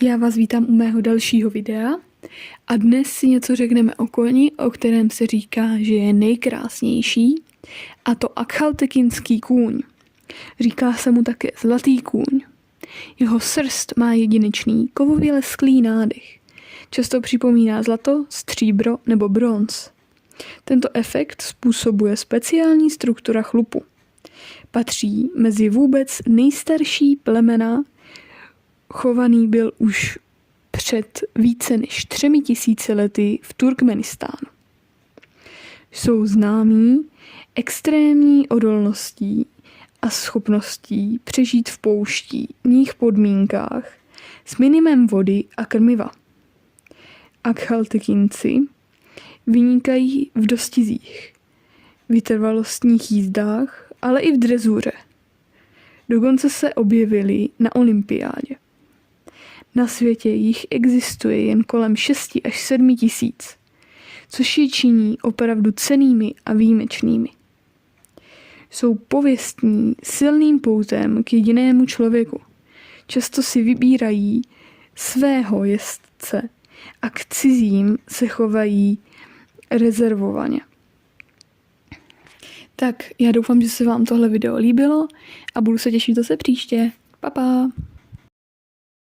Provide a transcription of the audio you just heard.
Já vás vítám u mého dalšího videa a dnes si něco řekneme o koni, o kterém se říká, že je nejkrásnější, a to akhaltekínský kůň. Říká se mu také zlatý kůň. Jeho srst má jedinečný kovově lesklý nádech. Často připomíná zlato, stříbro nebo bronz. Tento efekt způsobuje speciální struktura chlupu. Patří mezi vůbec nejstarší plemena. Chovaný byl už před více než 3000 lety v Turkmenistánu. Jsou známí extrémní odolností a schopností přežít v pouštních podmínkách s minimem vody a krmiva. Akhaltekínci vynikají v dostizích, vytrvalostních jízdách, ale i v drezuře. Dokonce se objevili na olympiádě. Na světě jich existuje jen kolem 6 až 7 tisíc, což je činí opravdu cennými a výjimečnými. Jsou pověstní silným poutem k jedinému člověku. Často si vybírají svého jezdce a k cizím se chovají rezervovaně. Tak já doufám, že se vám tohle video líbilo a budu se těšit zase příště. Pa, pa.